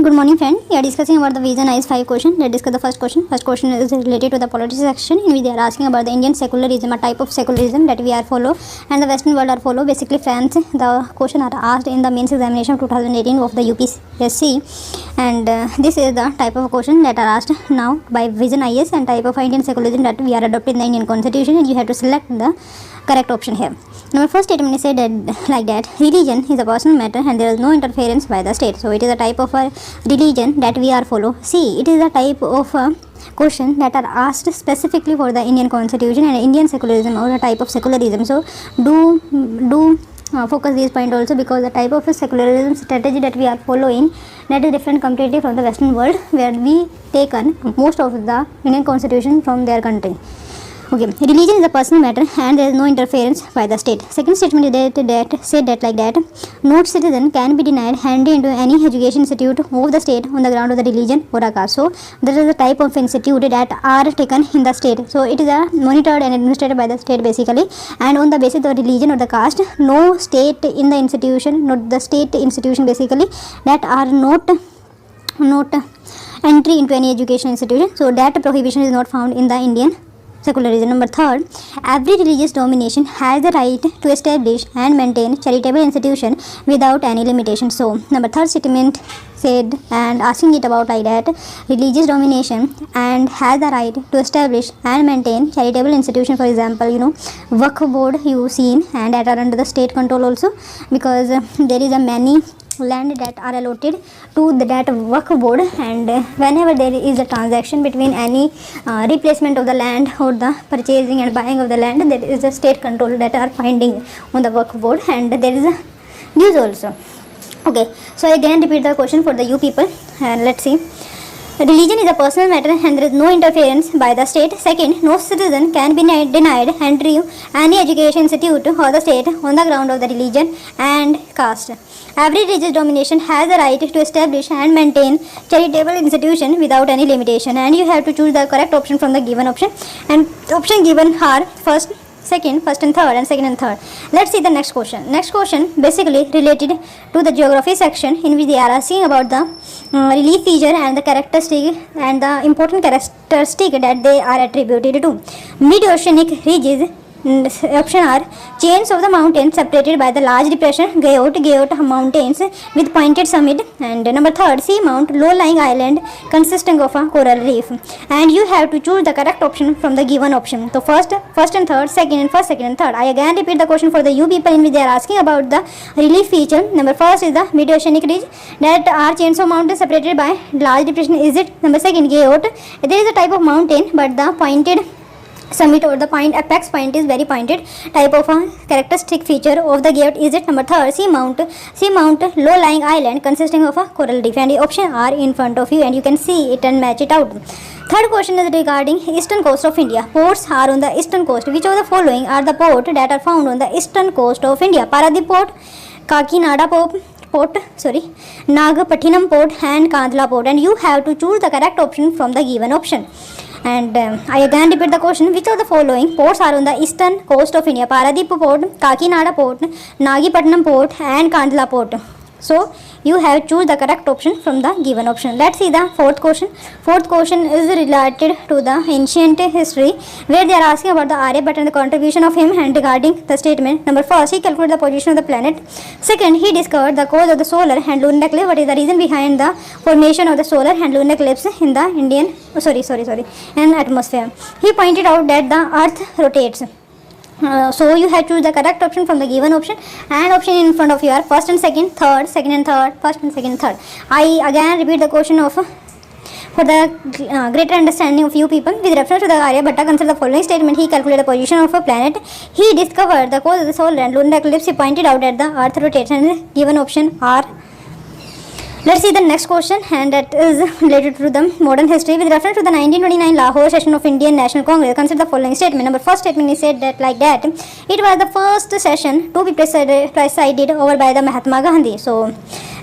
Good morning, friend. We are discussing about the Vision Eyes 5 question. Let's discuss the first question. First question is related to the politics section, in which they are asking about the Indian secularism, a type of secularism that we are follow and the Western world are follow. Basically, friends, the question are asked in the mains examination of 2018 of the UPSC, and this is the type of question that are asked now by Vision Eyes and type of Indian secularism that we are adopting the Indian Constitution, and you have to select the correct option here. Now, first statement is said that like that religion is a personal matter and there is no interference by the state. So it is a type of a religion that we are follow. See, it is a type of a question that are asked specifically for the Indian Constitution and Indian secularism or a type of secularism. So do focus this point also, because the type of secularism strategy that we are following, that is different completely from the Western world, where we taken most of the Indian Constitution from their country. Okay, religion is a personal matter and there is no interference by the state. Second statement is that said that like that no citizen can be denied entry into any education institute of the state on the ground of the religion or a caste. So there is a type of institute that are taken in the state. So it is monitored and administered by the state basically, and on the basis of the religion or the caste, no state in the institution, not the state institution basically, that are not entry into any education institution. So that prohibition is not found in the Indian secularism. Number third, every religious domination has the right to establish and maintain charitable institution without any limitation. So number third statement said and asking it about like that religious domination and has the right to establish and maintain charitable institution. For example, Waqf board you seen, and that are under the state control also, because there is a many land that are allotted to that Waqf board, and whenever there is a transaction between any replacement of the land or the purchasing and buying of the land, there is a state control that are finding on the Waqf board, and there is a news also. Okay, so again repeat the question for the you people, and let's see. Religion is a personal matter and there is no interference by the state. Second, no citizen can be denied entry any education institute or the state on the ground of the religion and caste. Every religious domination has the right to establish and maintain charitable institution without any limitation, and you have to choose the correct option from the given option, and option given are first and third, and second and third. Let's see the next question. Next question basically related to the geography section, in which they are asking about the relief feature and the characteristic and the important characteristic that they are attributed to. Mid-oceanic ridges, option are chains of the mountains separated by the large depression, Gayot mountains with pointed summit, and number third, sea mount, low-lying island consisting of a coral reef, and you have to choose the correct option from the given option. So first and third, second and third. I again repeat the question for the you people, in which they are asking about the relief feature. Number first is the mid-oceanic ridge, that are chains of mountains separated by large depression. Is it? Number second, Gayot, there is a type of mountain but the pointed summit or the apex point is very pointed, type of a characteristic feature of the Gayot. Is it? Number third, sea mount, low lying island consisting of a coral reef, and the option are in front of you and you can see it and match it out. Third question is regarding eastern coast of India. Ports are on the eastern coast. Which of the following are the ports that are found on the eastern coast of India? Paradip port, Kakinada port, Nagapattinam port, and Kandla port, and you have to choose the correct option from the given option. And I again repeat the question. Which of the following ports are on the eastern coast of India? Paradip port, Kakinada port, Nagapattinam port, and Kandla port. So you have choose the correct option from the given option. Let's see the fourth question. Fourth question is related to the ancient history, where they are asking about the Aryabhatta and the contribution of him, and regarding the statement. Number first, he calculated the position of the planet. Second, he discovered the cause of the solar and lunar eclipse. What is the reason behind the formation of the solar and lunar eclipse in the atmosphere? He pointed out that the earth rotates. So you have to choose the correct option from the given option, and option in front of you are first and second, third, second and third, first and second, third. I again repeat the question of for the greater understanding of you people. With reference to the Aryabhatta, consider the following statement. He calculated the position of a planet. He discovered the cause of the solar and lunar eclipse. He pointed out that the earth rotates, and given option are. Let's see the next question, and that is related to the modern history. With reference to the 1929 Lahore session of Indian National Congress, consider the following statement. Number first statement is said that like that it was the first session to be presided over by the Mahatma Gandhi. So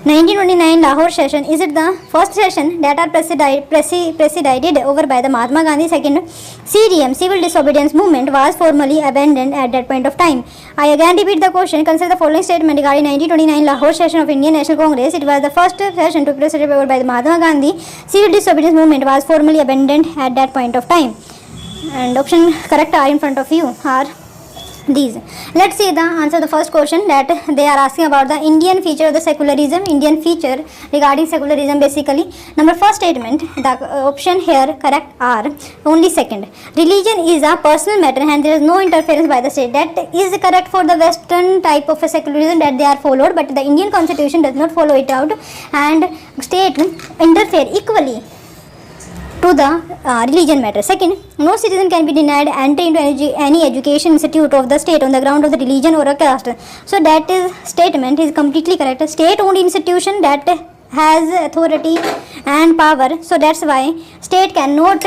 1929 Lahore session, is it the first session that are presided over by the Mahatma Gandhi? Second, CDM, civil disobedience movement, was formally abandoned at that point of time. I again repeat the question. Consider the following statement regarding 1929 Lahore session of Indian National Congress. It was the first session to be presided over by the Mahatma Gandhi. Civil disobedience movement was formally abandoned at that point of time. And option correct are in front of you are these. Let's see the answer the first question that they are asking about the Indian feature of the secularism. Indian feature regarding secularism basically. Number first statement, the option here correct are only second. Religion is a personal matter and there is no interference by the state. That is correct for the western type of a secularism that they are followed, but the Indian constitution does not follow it out and state interfere equally to the religion matter. Second, no citizen can be denied entry into any education institute of the state on the ground of the religion or a caste. So that is statement is completely correct. State owned institution that has authority and power, so that's why state cannot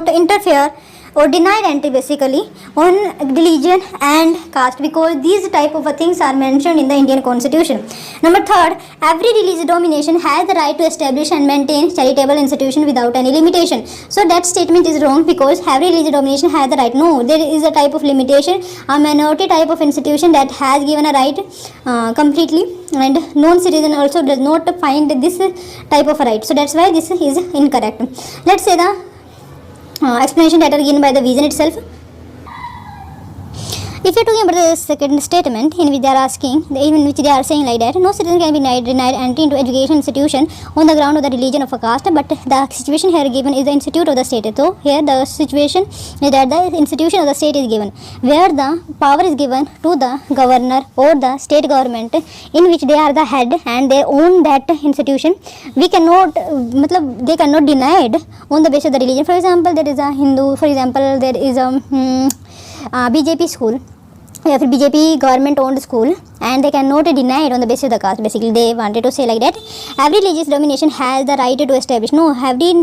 interfere or denied entry basically on religion and caste, because these type of things are mentioned in the Indian constitution. Number third, every religious domination has the right to establish and maintain charitable institution without any limitation. So that statement is wrong, because every religious domination has the right. No, there is a type of limitation, a minority type of institution that has given a right completely, and non-citizen also does not find this type of a right. So that's why this is incorrect. Let's say the explanation that are given by the vision itself. If you are talking about the second statement in which they are asking, in which they are saying like that, no citizen can be denied entry into education institution on the ground of the religion of a caste, but the situation here given is the institute of the state. So here the situation is that the institution of the state is given, where the power is given to the governor or the state government, in which they are the head and they own that institution. We cannot, they cannot deny it on the basis of the religion. For example, there is a Hindu, for example, there is a BJP school, या फिर BJP government owned school, and they cannot deny it on the basis of the caste. Basically they wanted to say like that every religious domination has the right to establish. No, every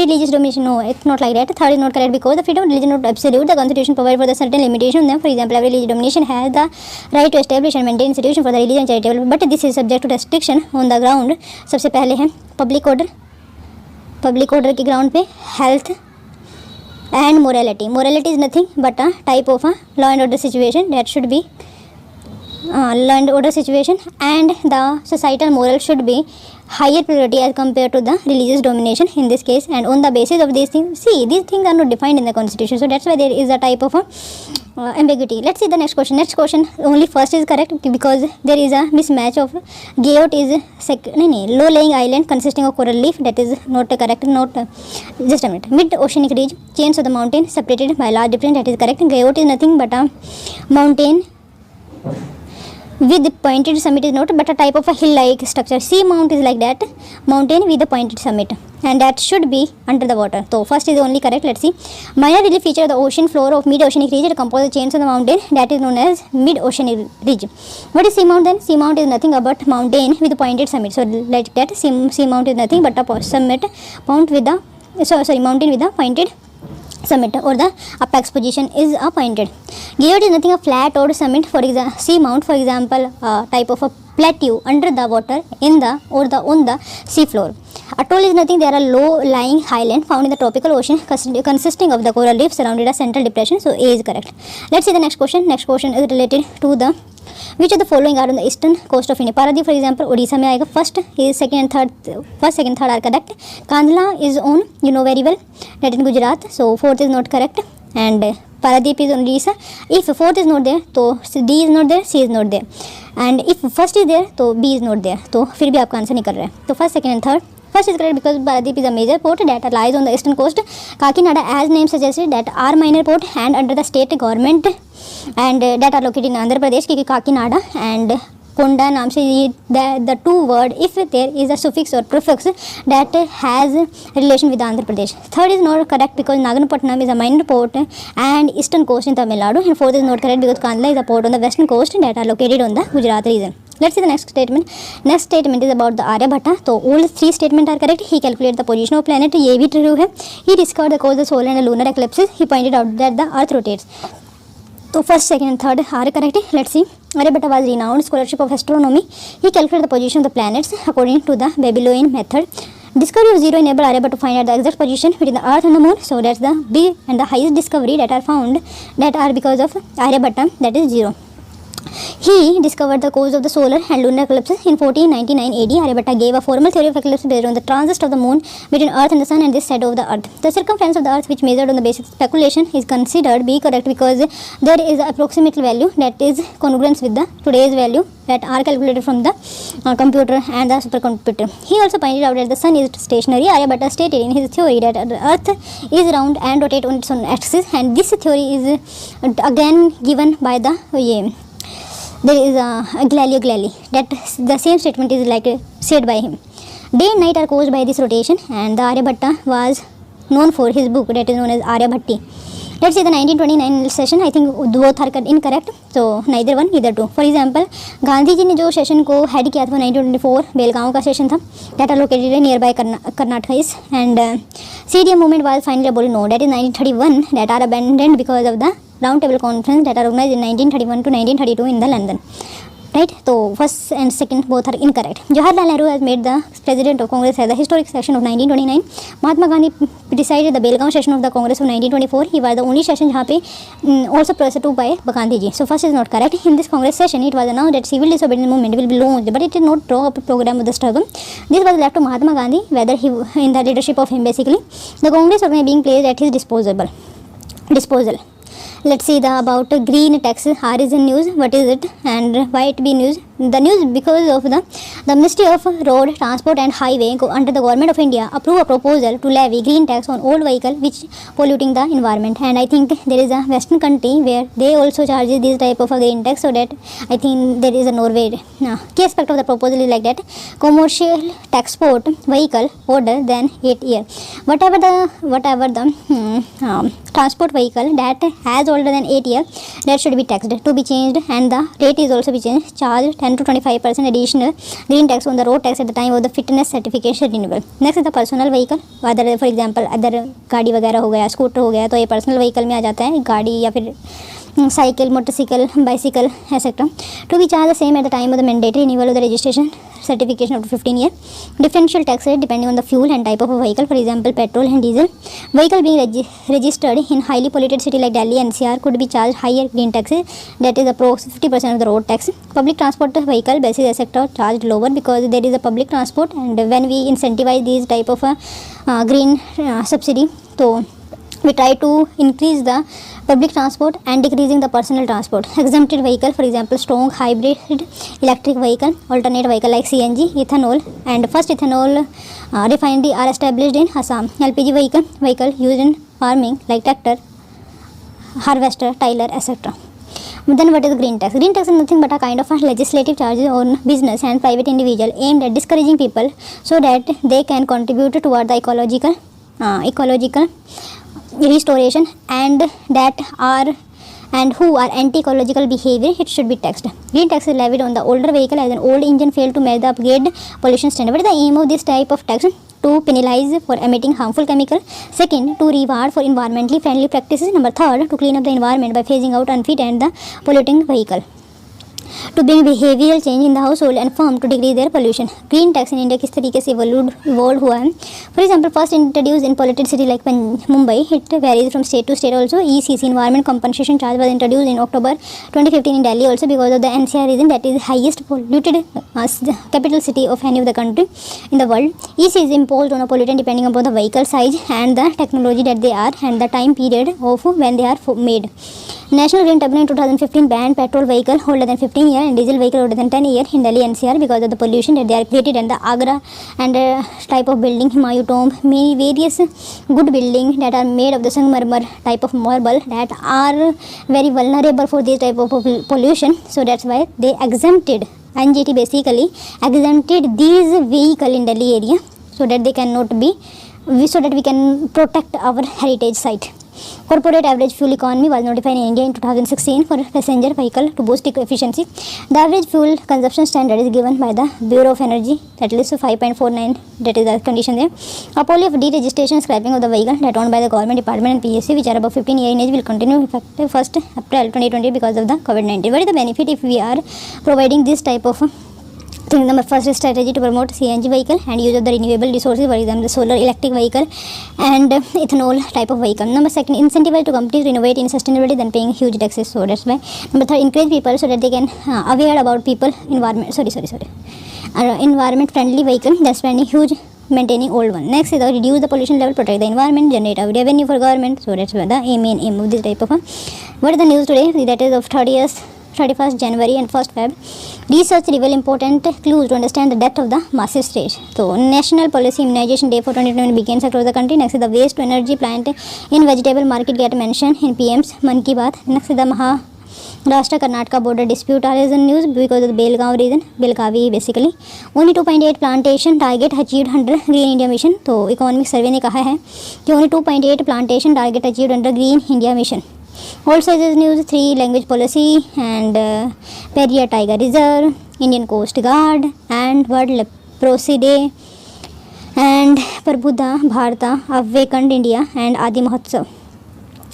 religious domination, no, it's not like that. Third is not correct, because the freedom of religion is not absolute. The constitution provides for the certain limitation on them. For example, every religious domination has the right to establish and maintain institution for the religion charitable, but this is subject to restriction on the ground. सबसे पहले है public order के ground पे health and morality. Morality is nothing but a type of a law and order situation that should be law and order situation, and the societal moral should be higher priority as compared to the religious domination in this case. And on the basis of these things, see, these things are not defined in the constitution, so that's why there is a type of a ambiguity. Let's see the next question. Next question, only first is correct, because there is a mismatch of Guyot is low lying island consisting of coral reef. That is not correct. Just a minute. Mid oceanic ridge, chains of the mountain separated by large difference. That is correct. Guyot is nothing but a mountain with pointed summit is not, but a type of a hill-like structure. Sea mount is like that, mountain with a pointed summit, and that should be under the water. So first is only correct. Let's see. Minor relief feature of the ocean floor of mid-oceanic ridge that compose the chains of the mountain, that is known as mid-oceanic ridge. What is sea mount then? Sea mount is nothing but mountain with a pointed summit. So like that, sea mount is nothing but a summit mount with the mountain with a pointed summit, or the apex position is a pointed. Guyot is nothing a flat or summit. For example, sea mount, for example, type of a plateau under the water on the sea floor. Atoll is nothing, they are a low lying highland found in the tropical ocean consisting of the coral reef surrounded a central depression. So A is correct. Let's see the next question. Next question is related to the which of the following are on the eastern coast of India. Paradip, for example, Odisha में आएगा. First, second, third are correct. Kandla is on, you know very well, that in Gujarat. So fourth is not correct, and Paradip is on Odisha. If fourth is not there, तो D is not there, C is not there, and if first is there, तो B is not there. तो फिर भी आपका answer नहीं कर रहा है. तो first, second and third. First is correct because Paradip is a major port that lies on the eastern coast. Kakinada, as name suggested, that are minor port and under the state government, and that are located in Andhra Pradesh. क्योंकि Kakinada and Konda नाम से the two word, if there is a suffix or prefix that has relation with Andhra Pradesh. Third is not correct because Naganapatnam is a minor port and eastern coast in Tamil Nadu. And fourth is not correct because Kandla is a port on the western coast that are located on the Gujarat region. Let's see the next statement. Next statement is about the Aryabhatta. So all three statements are correct. He calculated the position of planet. ये भी true है. He discovered the cause of solar and lunar eclipses. He pointed out that the earth rotates. So first, second and third are correct. Let's see. Aryabhatta was renowned scholarship of astronomy. He calculated the position of the planets according to the Babylonian method. Discovery of zero enabled Aryabhatta to find out the exact position between the earth and the moon. So that's the big and the highest discovery that are found that are because of Aryabhatta, that is zero. He discovered the cause of the solar and lunar eclipses in 1499 AD. Aryabhatta gave a formal theory of eclipse based on the transit of the moon between earth and the sun and this side of the earth. The circumference of the earth, which measured on the basis of speculation, is considered be correct because there is an approximate value that is congruent with the today's value that are calculated from the computer and the supercomputer. He also pointed out that the sun is stationary. Aryabhatta stated in his theory that the earth is round and rotate on its own axis, and this theory is again given by the there is a Galileo Galilei, that the same statement is like said by him. Day and night are caused by this rotation, and the Aryabhatta was known for his book that is known as Aryabhatti. Let's see the 1929 session. I think both are incorrect, so neither one neither two. For example, Gandhi ji ने जो session को head किया था 1924 बेलगांव का session था, that are located near by Karnataka is, and CDM movement was finally abolished. No, that is 1931, that are abandoned because of the round table conference that are organized in 1931 to 1932 in the London. Right, so first and second both are incorrect. Jawaharlal Nehru has made the president of Congress at the historic session of 1929. Mahatma Gandhi decided the Belgaum session of the Congress of 1924. He was the only session जहाँ पे also presided by Gandhi ji. So first is not correct. In this Congress session, it was announced that civil disobedience movement will be launched, but it did not draw up a program of the struggle. This was left to Mahatma Gandhi, whether he in the leadership of him basically. The Congress organ being placed at his disposal. Let's see the about green tax. R is in news. What is it and why it be news? The news because of the Ministry of Road Transport and Highway under the Government of India approve a proposal to levy green tax on old vehicle which polluting the environment. And I think there is a Western country where they also charge this type of a green tax. So that I think there is a Norway. Key aspect of the proposal is like that: commercial export vehicle older than 8 years. Whatever the transport vehicle that has older than 8 years, that should be taxed to be changed, and the rate is also be changed. Charge 10 to 25% additional green tax on the road tax at the time of the fitness certification renewal. Next is the personal vehicle. Other for example other गाड़ी वगैरह हो गया, scooter हो गया, तो ये personal vehicle में आ जाता है, गाड़ी या फिर cycle, motorcycle, bicycle etcetera. To be charge the same at the time of the mandatory renewal of the registration certification up to 15 years. Differential tax rate depending on the fuel and type of a vehicle. For example, petrol and diesel. Vehicle being registered in highly polluted city like Delhi NCR could be charged higher green taxes, that is approximately 50% of the road tax. Public transport vehicle basis etc. charged lower because there is a public transport, and when we incentivize these type of a green subsidy, so we try to increase the public transport and decreasing the personal transport. Exempted vehicle, for example, strong hybrid electric vehicle, alternate vehicle like CNG, ethanol, and first ethanol refinery are established in Assam. LPG vehicle used in farming like tractor, harvester, tiller, etc. Then what is green tax? Green tax is nothing but a kind of a legislative charges on business and private individual aimed at discouraging people so that they can contribute toward the ecological restoration, and that are and who are anti-ecological behavior, it should be taxed. Green tax is levied on the older vehicle as an old engine failed to meet the upgrade pollution standard. What is the aim of this type of tax? To penalize for emitting harmful chemical. Second, to reward for environmentally friendly practices. Number third, to clean up the environment by phasing out unfit and the polluting vehicle. To bring behavioral change in the household and firm to decrease their pollution. Green tax in India किस तरीके से evolve हुआ है? For example, first introduce in polluted city like Mumbai. It varies from state to state also. ECC environment compensation charge was introduced in October 2015 in Delhi also because of the NCR region that is highest polluted capital city of any of the country in the world. ECC is imposed on a pollutant depending upon the vehicle size and the technology that they are and the time period of when they are made. National Green Tribunal in 2015 banned petrol vehicle older than 15 years and diesel vehicle older than 10 years in Delhi NCR because of the pollution that they are created, and the Agra and type of building, Humayun Tomb, many various good buildings that are made of the Sangmarmar type of marble that are very vulnerable for this type of pollution. So that's why they exempted, NGT basically exempted these vehicle in Delhi area so that they cannot be, so that we can protect our heritage site. Corporate average fuel economy was notified in India in 2016 for passenger vehicle to boost efficiency. The average fuel consumption standard is given by the Bureau of Energy, that is 5.49, that is the condition there. A policy of deregistration scrapping of the vehicle that owned by the government department and PSC which are above 15 years in age will continue effective 1st April 2020 because of the COVID-19. What is the benefit if we are providing this type of thing? Number first is strategy to promote CNG vehicle and use of the renewable resources, for example, the solar electric vehicle and ethanol type of vehicle. Number second, incentivize to companies to innovate in sustainability than paying huge taxes. So that's why. Number third, encourage people so that they can aware about people environment. Environment friendly vehicle than spending huge maintaining old one. Next is reduce the pollution level, protect the environment, generate a revenue for government. So that's why the aim of this type of. What is the news today? That is of 31st January and 1st Feb. Research reveal important clues to understand the depth of the massive stage. So, National Policy Immunization Day for 2020 begins across the country. Next is the waste to energy plant in vegetable market get mentioned in PM's Mann Ki Baat. Next is the Maharashtra Karnataka border dispute is in news because of the Belgavi region, Belgavi basically. Only 2.8 plantation target achieved under Green India Mission. तो economic survey ने कहा है कि only 2.8 plantation target achieved under Green India Mission. Also is news 3 language policy and Periyar Tiger Reserve, Indian Coast Guard and World Leprosy Day and Prabhuda Bharata Awakened India and Adi Mahotsav.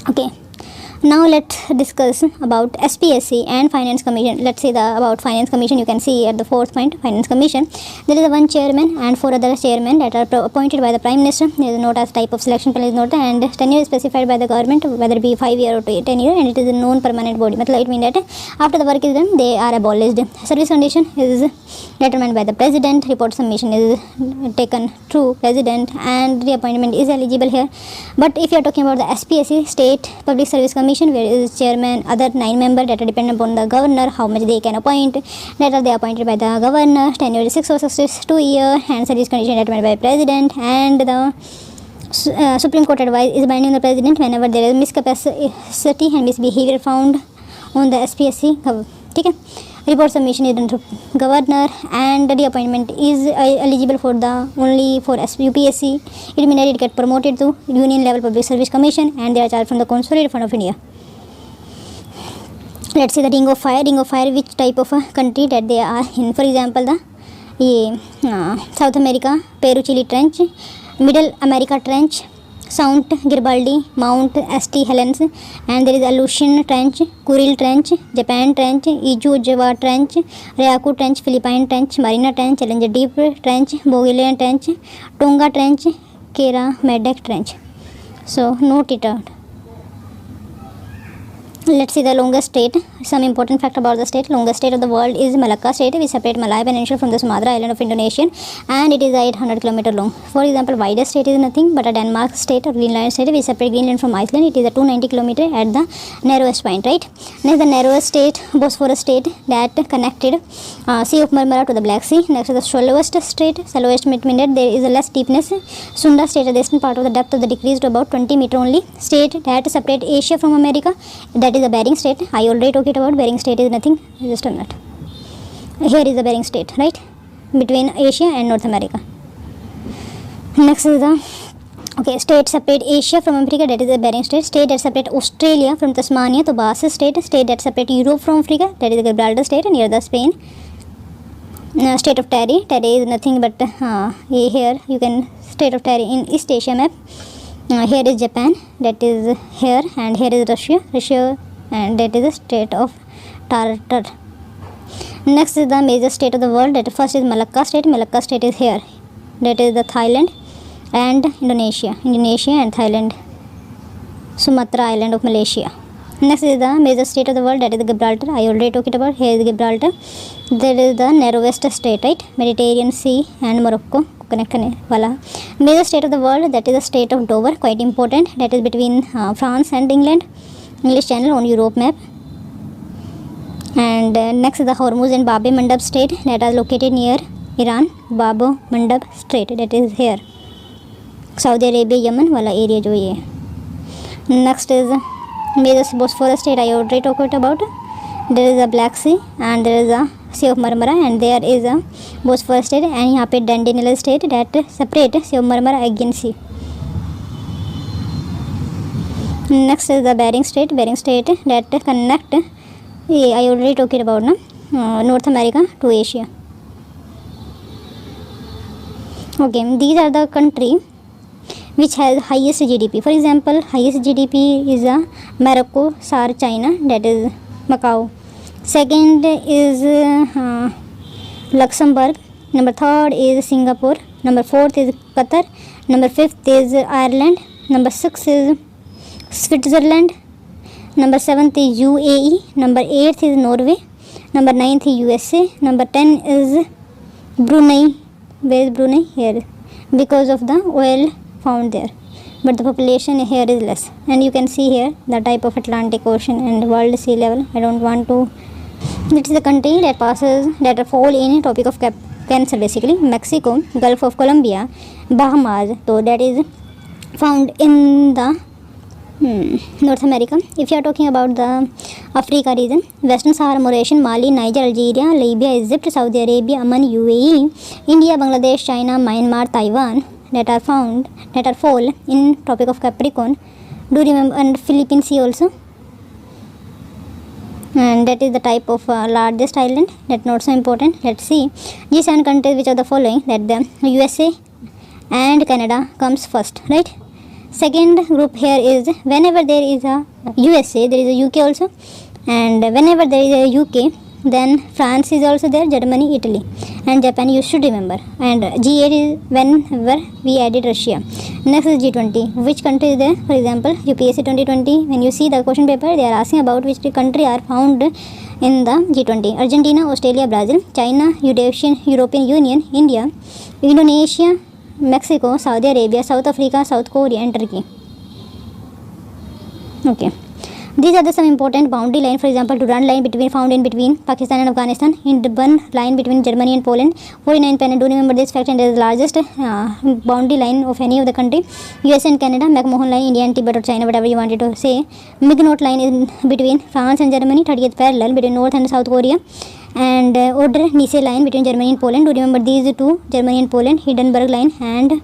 Okay. Now let's discuss about SPSC and Finance Commission. Let's see about Finance Commission. You can see at the 4th point, Finance Commission. There is a 1 chairman and 4 other chairmen that are appointed by the Prime Minister. There is not as type of selection panel is not, and tenure is specified by the government, whether it be 5 year or 10 year, and it is a non-permanent body. It means that after the work is done, they are abolished. Service condition is determined by the President. Report submission is taken through President, and the appointment is eligible here. But if you are talking about the SPSC, State Public Service Commission, where is chairman, other 9 members that are dependent upon the governor, how much they can appoint, that are they appointed by the governor, tenure is 6 or 2 years, and service condition determined by president, and the Supreme Court advice is binding on the president whenever there is miscapacity and misbehavior found on the SPSC. Okay. Report submission is done to governor, and the appointment is eligible for the only for UPSC. It means that it get promoted to Union Level Public Service Commission, and they are charged from the Consolidated Fund of India. Let's see the Ring of Fire. Ring of Fire, which type of a country that they are in. For example, the South America, Peru Chile Trench, Middle America Trench, South Garibaldi, Mount St. Helens, and there is Aleutian Trench, Kuril Trench, Japan Trench, Izu Java Trench, Ryukyu Trench, Philippine Trench, Marina Trench, Challenger Deep Trench, Bogilian Trench, Tonga Trench, Kera Medak Trench. So, note it out. Let's see the longest state. Some important fact about the state. Longest state of the world is Malacca state, which separates Malaya Peninsula from the Sumatra island of Indonesia, and it is 800 km long. For example, widest state is nothing but a Denmark state or Greenland state, which separates Greenland from Iceland. It is a 290 km at the narrowest point, right? Next, the narrowest state, Bosphorus state, that connected Sea of Marmara to the Black Sea. Next is the shallowest state. Shallowest means that there is a less deepness. Sunda state, the eastern part of the depth of the decreased to about 20 meter only. State that separate Asia from America, that is the Bering state. I already talked about Bering state is nothing, just a minute. Here is the Bering state, right, between Asia and North America. Next is the state separate Asia from America, that is the Bering state. State that separate Australia from Tasmania to Bass state. State that separate Europe from Africa, that is the Gibraltar state near the Spain. State of Terry. Terry is nothing but here you can state of Terry in East Asia map. Here is Japan, that is here, and here is Russia, and that is the state of Tartar. Next is the major state of the world. That first is Malacca state. Malacca state is here. That is the Thailand and Indonesia and Thailand. Sumatra island of Malaysia. Next is the major state of the world. That is the Gibraltar. I already talked about. Here is Gibraltar. That is the narrowest state, right? Mediterranean Sea and Morocco connect wala. Major state of the world. That is the state of Dover. Quite important. That is between France and England. English Channel on Europe map. And next is the Hormuz and Bab Mandab state that are located near Iran. Bab Mandab Strait, that is here. Saudi Arabia, Yemen wala area jo ye. Next is major Bosphorus state I already talked about. There is a Black Sea and there is a Sea of Marmara, and there is a Bosphorus state, and यहाँ पे Dandenil state that separate Sea of Marmara again sea. Next is the Bering Strait that connect, I already talked about now, North America to Asia. Okay, these are the country which has highest GDP. For example, highest GDP is Morocco, SAR China, that is Macau. Second is Luxembourg. Number third is Singapore. Number fourth is Qatar. Number fifth is Ireland. Number six is Switzerland. Number seventh is UAE. Number eighth is Norway. Number ninth is USA. Number 10 is Brunei. Where is Brunei? Here, because of the oil found there, but the population here is less. And you can see here the type of Atlantic Ocean and world sea level. I don't want to. It is the country that fall in topic of Cancer, basically. Mexico, Gulf of Colombia, Bahamas. So that is found in the North America. If you are talking about the Africa region, Western Sahara, Mauritius, Mali, Niger, Algeria, Libya, Egypt, Saudi Arabia, Oman, UAE, India, Bangladesh, China, Myanmar, Taiwan, that fall in tropic of Capricorn. Do remember, and Philippine Sea also, and that is the type of largest island. That not so important. Let's see G7 countries which are the following. That the USA and Canada comes first, right? Second group here is whenever there is a USA, there is a UK also, and whenever there is a UK, then France is also there, Germany, Italy, and Japan. You should remember. And G8 is whenever we added Russia. Next is G20. Which country is there? For example, UPSC 2020. When you see the question paper, they are asking about which country are found in the G20. Argentina, Australia, Brazil, China, European Union, India, Indonesia, Mexico, Saudi Arabia, South Africa, South Korea, and Turkey. Okay. These are the some important boundary line. For example, Durand line found in between Pakistan and Afghanistan. Hindenburg line between Germany and Poland. 49 pen. Do remember this fact, and it is the largest boundary line of any of the country. US and Canada. McMahon line, India and Tibet or China, whatever you wanted to say. Mignot line is between France and Germany. 30th parallel between North and South Korea. And Oder-Neisse line between Germany and Poland. Do remember these two, Germany and Poland. Hindenburg line and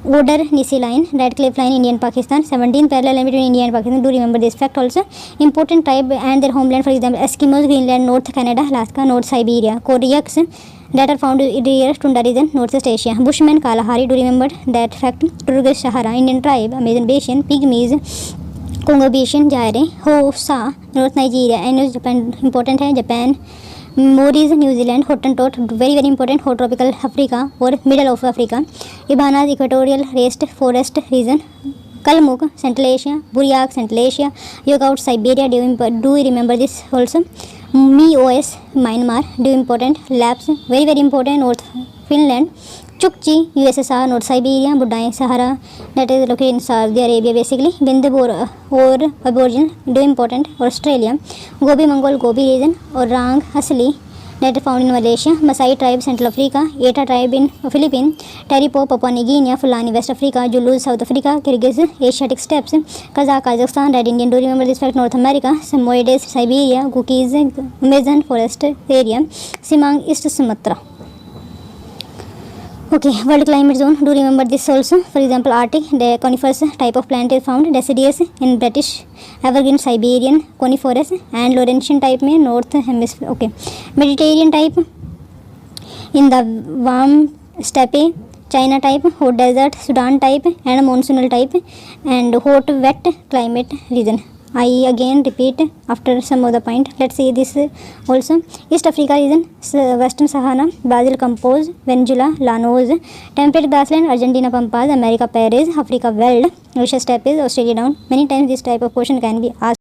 Oder-Neisse line, Radcliffe line, India and Pakistan. 17th parallel line between India and Pakistan. Do remember this fact also. Important tribe and their homeland, for example, Eskimos, Greenland, North Canada, Alaska, North Siberia. Koryaks that are found in the Tundra region, Northeast Asia. Bushmen, Kalahari. Do remember that fact. Turkish Sahara, Indian tribe, Amazon Basin, Pygmies, Congo Basin, Zaire, Hausa, North Nigeria, and Japan. Important है Japan. Maurice, New Zealand. Hottentot, very important, hot tropical Africa or middle of Africa. Ibanas, equatorial raised forest region. Kalmuk, Central Asia. Buryak, Central Asia. Yogout, Siberia. Do you remember this also? MIOS, Myanmar. Do important. Laps, very important, North Finland. Chukchi, USSR, North Siberia. Budai, Sahara, that is located in Saudi Arabia basically. Bindabur or Aborigine, do important, Australia. Gobi Mongol, Gobi region. Orang Asli, that is found in Malaysia. Masai tribe, Central Africa. Eta tribe in Philippines. Taripo, Papua New Guinea. Fulani, West Africa. Zulus, South Africa. Kyrgyz, Asiatic steppes. Kazakh, Kazakhstan. Red Indian, do remember this fact, North America. Samoyeds, Siberia. Gukis, Amazon forest area. Simang, East Sumatra. Okay, world climate zone. Do remember this also. For example, Arctic, the coniferous type of plant is found. Deciduous in British, evergreen Siberian coniferous, and Laurentian type में North Hemisphere. Okay, Mediterranean type in the warm steppe, China type, hot desert, Sudan type, and monsoonal type, and hot wet climate region. I again repeat after some of the point. Let's see this also. East Africa region, Western Sahara, Brazil Compose, Venezuela, Llanos, temperate grassland, Argentina Pampas, America Paris, Africa Veld, Asia Steppes, Australia Down. Many times this type of question can be asked.